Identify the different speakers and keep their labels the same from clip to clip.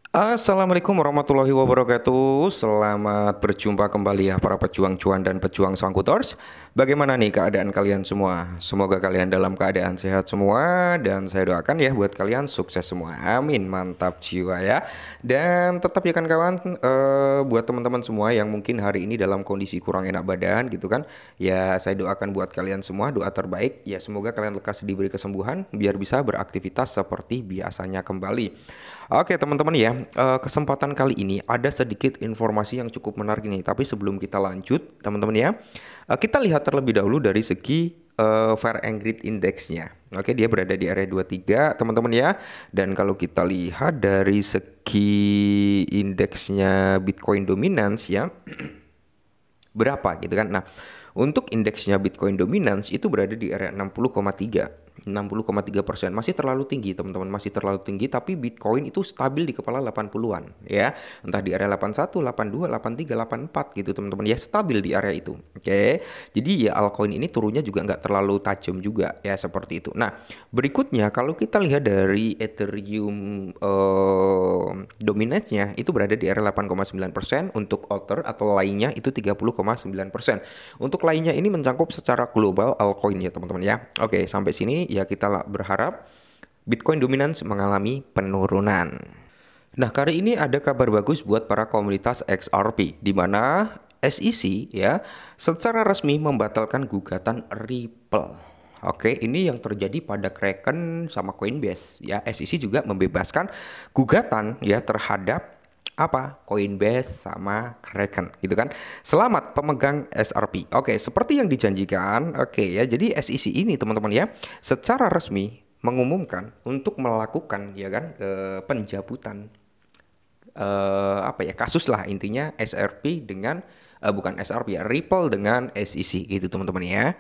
Speaker 1: Assalamualaikum warahmatullahi wabarakatuh. Selamat berjumpa kembali ya para pejuang cuan dan pejuang sangkutors. Bagaimana nih keadaan kalian semua? Semoga kalian dalam keadaan sehat semua dan saya doakan ya buat kalian sukses semua. Amin, mantap jiwa ya. Dan tetap ya kan kawan, buat teman-teman semua yang mungkin hari ini dalam kondisi kurang enak badan gitu kan. Ya saya doakan buat kalian semua doa terbaik. Ya semoga kalian lekas diberi kesembuhan biar bisa beraktivitas seperti biasanya kembali. Oke teman-teman ya, kesempatan kali ini ada sedikit informasi yang cukup menarik nih. Tapi sebelum kita lanjut teman-teman ya, kita lihat terlebih dahulu dari segi Fair and Greed Index-nya. Oke, dia berada di area 23 teman-teman ya. Dan kalau kita lihat dari segi indeksnya Bitcoin Dominance ya, berapa gitu kan. Nah, untuk indeksnya Bitcoin Dominance itu berada di area 60,3%. Masih terlalu tinggi teman-teman, masih terlalu tinggi, tapi Bitcoin itu stabil di kepala 80-an ya. Entah di area 81, 82, 83, 84 gitu teman-teman ya, stabil di area itu. Oke. Jadi ya altcoin ini turunnya juga nggak terlalu tajam juga ya seperti itu. Nah, berikutnya kalau kita lihat dari Ethereum dominance-nya itu berada di area 8,9%, untuk Alter atau lainnya itu 30,9%. Untuk lainnya ini mencakup secara global altcoin ya teman-teman ya. Oke, sampai sini ya kita berharap Bitcoin dominance mengalami penurunan. Nah, kali ini ada kabar bagus buat para komunitas XRP di mana SEC ya secara resmi membatalkan gugatan Ripple. Oke, ini yang terjadi pada Kraken sama Coinbase ya. SEC juga membebaskan gugatan ya terhadap apa? Coinbase sama Kraken gitu kan. Selamat pemegang SRP. Oke, seperti yang dijanjikan. Oke ya. Jadi SEC ini teman-teman ya secara resmi mengumumkan untuk melakukan ya kan pencabutan apa ya kasus lah intinya SRP dengan bukan SRP ya Ripple dengan SEC gitu teman-teman ya.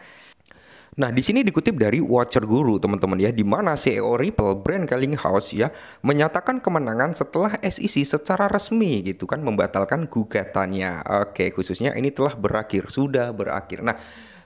Speaker 1: Nah, di sini dikutip dari Watcher Guru, teman-teman ya, di mana CEO Ripple, Brent Garlinghouse ya, menyatakan kemenangan setelah SEC secara resmi gitu kan membatalkan gugatannya. Oke, khususnya ini telah berakhir, sudah berakhir. Nah,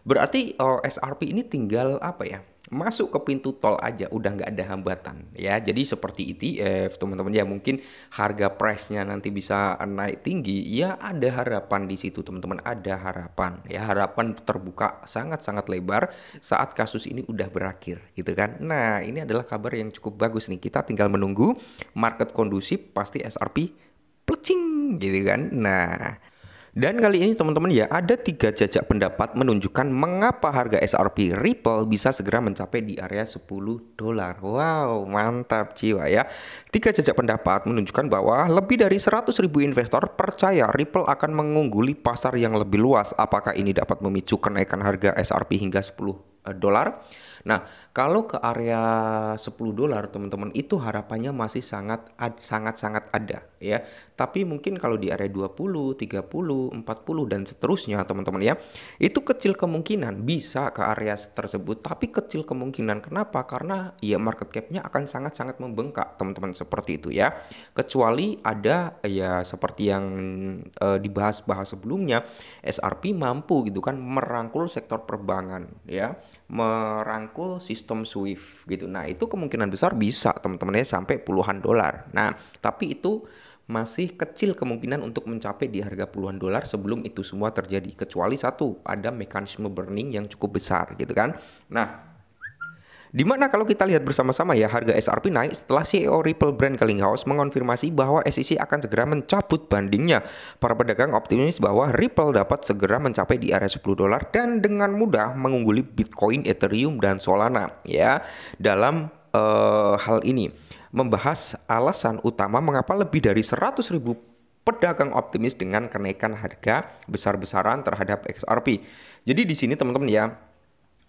Speaker 1: berarti SRP ini tinggal apa ya? Masuk ke pintu tol aja, udah nggak ada hambatan ya. Jadi seperti ETF, teman-teman ya, mungkin harga price-nya nanti bisa naik tinggi, ya ada harapan di situ, teman-teman. Ada harapan ya, harapan terbuka sangat-sangat lebar saat kasus ini udah berakhir gitu kan. Nah, ini adalah kabar yang cukup bagus nih. Kita tinggal menunggu market kondusif, pasti SRP plecing gitu kan. Nah, dan kali ini teman-teman ya ada 3 jajak pendapat menunjukkan mengapa harga SRP Ripple bisa segera mencapai di area $10. Wow, mantap jiwa ya. 3 jajak pendapat menunjukkan bahwa lebih dari 100.000 investor percaya Ripple akan mengungguli pasar yang lebih luas. Apakah ini dapat memicu kenaikan harga SRP hingga $10? Nah, kalau ke area $10 teman-teman itu harapannya masih sangat ada ya. Tapi mungkin kalau di area 20, 30, 40 dan seterusnya teman-teman ya, itu kecil kemungkinan bisa ke area tersebut, tapi kecil kemungkinan. Kenapa? Karena ya market cap-nya akan sangat-sangat membengkak teman-teman seperti itu ya. Kecuali ada ya seperti yang dibahas-bahas sebelumnya, SRP mampu gitu kan merangkul sektor perbankan ya, merangkul sistem SWIFT gitu. Nah, itu kemungkinan besar bisa teman-teman ya sampai puluhan dolar. Nah, tapi itu masih kecil kemungkinan untuk mencapai di harga puluhan dolar sebelum itu semua terjadi. Kecuali satu, ada mekanisme burning yang cukup besar gitu kan. Nah, dimana kalau kita lihat bersama-sama ya harga SRP naik setelah CEO Ripple Brent Garlinghouse mengonfirmasi bahwa SEC akan segera mencabut bandingnya. Para pedagang optimis bahwa Ripple dapat segera mencapai di area $10 dan dengan mudah mengungguli Bitcoin, Ethereum, dan Solana ya. Dalam hal ini membahas alasan utama mengapa lebih dari 100.000 pedagang optimis dengan kenaikan harga besar-besaran terhadap XRP. Jadi di sini teman-teman ya,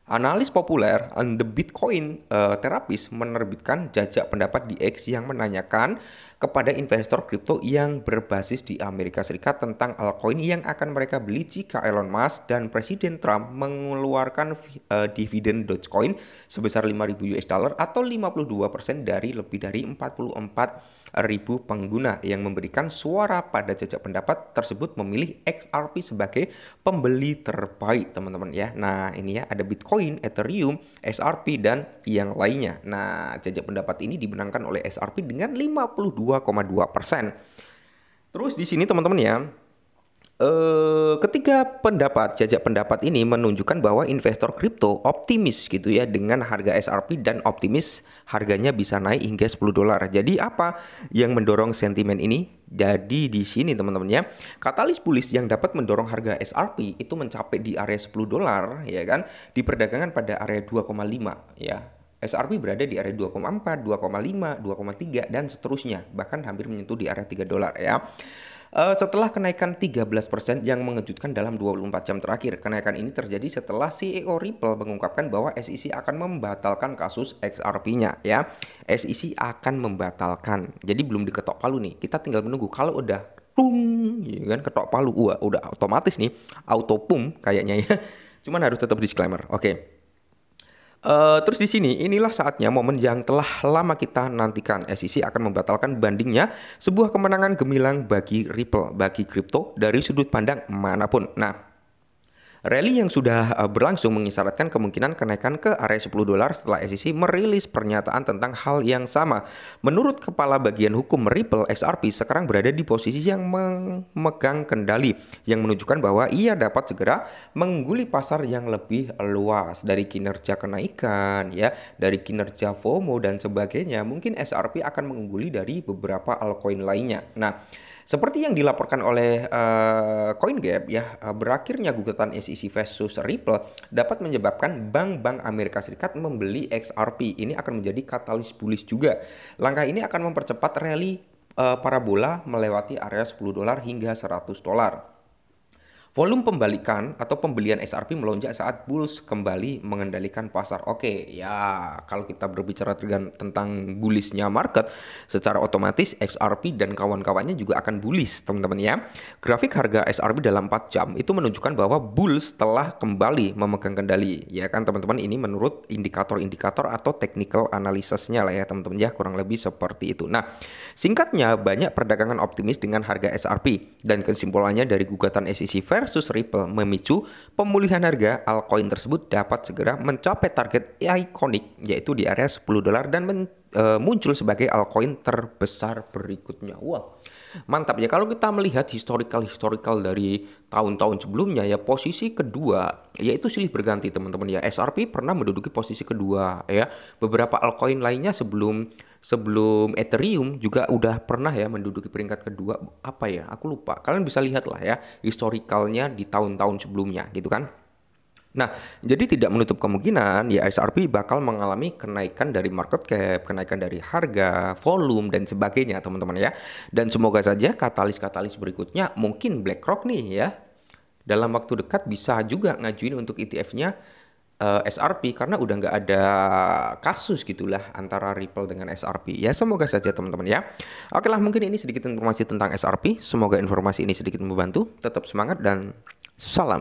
Speaker 1: analis populer The Bitcoin Therapist menerbitkan jajak pendapat di X yang menanyakan kepada investor kripto yang berbasis di Amerika Serikat tentang altcoin yang akan mereka beli jika Elon Musk dan Presiden Trump mengeluarkan dividen Dogecoin sebesar 5.000 US dollar atau 52% dari lebih dari 44.000 pengguna yang memberikan suara pada jajak pendapat tersebut memilih XRP sebagai pembeli terbaik teman-teman ya. Nah, ini ya ada Bitcoin Litecoin, Ethereum, SRP, dan yang lainnya. Nah, jajak pendapat ini dimenangkan oleh SRP dengan 52,2%. Terus di sini teman-teman ya, ketiga jajak pendapat ini menunjukkan bahwa investor kripto optimis gitu ya dengan harga SRP dan optimis harganya bisa naik hingga 10 dolar. Jadi apa yang mendorong sentimen ini? Jadi di sini teman-teman ya, katalis bullish yang dapat mendorong harga SRP itu mencapai di area 10 dolar ya kan, di perdagangan pada area 2,5 ya. SRP berada di area 2,4, 2,5, 2,3 dan seterusnya, bahkan hampir menyentuh di area 3 dolar ya. Setelah kenaikan 13% yang mengejutkan dalam 24 jam terakhir. Kenaikan ini terjadi setelah CEO Ripple mengungkapkan bahwa SEC akan membatalkan kasus XRP-nya ya. SEC akan membatalkan. Jadi belum diketok palu nih. Kita tinggal menunggu. Kalau udah ya kan ketok palu, udah otomatis nih auto pump kayaknya ya. Cuman harus tetap disclaimer. Oke. Terus di sini inilah saatnya momen yang telah lama kita nantikan. SEC akan membatalkan bandingnya, sebuah kemenangan gemilang bagi Ripple, bagi kripto dari sudut pandang manapun. Nah, rally yang sudah berlangsung mengisyaratkan kemungkinan kenaikan ke area 10 dolar setelah SEC merilis pernyataan tentang hal yang sama. Menurut Kepala Bagian Hukum Ripple, XRP sekarang berada di posisi yang memegang kendali, yang menunjukkan bahwa ia dapat segera mengungguli pasar yang lebih luas. Dari kinerja kenaikan, ya, dari kinerja FOMO dan sebagainya, mungkin XRP akan mengungguli dari beberapa altcoin lainnya. Nah, seperti yang dilaporkan oleh CoinGap ya, berakhirnya gugatan SEC versus Ripple dapat menyebabkan bank-bank Amerika Serikat membeli XRP. Ini akan menjadi katalis bullish juga. Langkah ini akan mempercepat rally parabola melewati area 10 dolar hingga 100 dolar. Volume pembalikan atau pembelian XRP melonjak saat bulls kembali mengendalikan pasar. Oke, ya kalau kita berbicara tentang bullishnya market, secara otomatis XRP dan kawan-kawannya juga akan bullish, teman-teman ya. Grafik harga XRP dalam 4 jam itu menunjukkan bahwa bulls telah kembali memegang kendali. Ya kan teman-teman, ini menurut indikator-indikator atau technical analysisnya lah ya teman-teman ya, kurang lebih seperti itu. Nah, singkatnya banyak perdagangan optimis dengan harga XRP dan kesimpulannya dari gugatan SEC versus Ripple memicu pemulihan harga altcoin tersebut dapat segera mencapai target ikonik yaitu di area 10 dolar dan muncul sebagai altcoin terbesar berikutnya. Wah, mantap ya. Kalau kita melihat historical dari tahun-tahun sebelumnya ya, posisi kedua yaitu silih berganti teman-teman ya. XRP pernah menduduki posisi kedua ya. Beberapa altcoin lainnya sebelum Ethereum juga udah pernah ya menduduki peringkat kedua, apa ya, aku lupa. Kalian bisa lihat lah ya historicalnya di tahun-tahun sebelumnya gitu kan. Nah, jadi tidak menutup kemungkinan ya XRP bakal mengalami kenaikan dari market cap, kenaikan dari harga, volume dan sebagainya teman-teman ya. Dan semoga saja katalis-katalis berikutnya mungkin BlackRock nih ya dalam waktu dekat bisa juga ngajuin untuk ETF-nya SRP karena udah nggak ada kasus gitulah antara Ripple dengan SRP. Ya semoga saja teman-teman ya. Oke lah, mungkin ini sedikit informasi tentang SRP. Semoga informasi ini sedikit membantu. Tetap semangat dan salam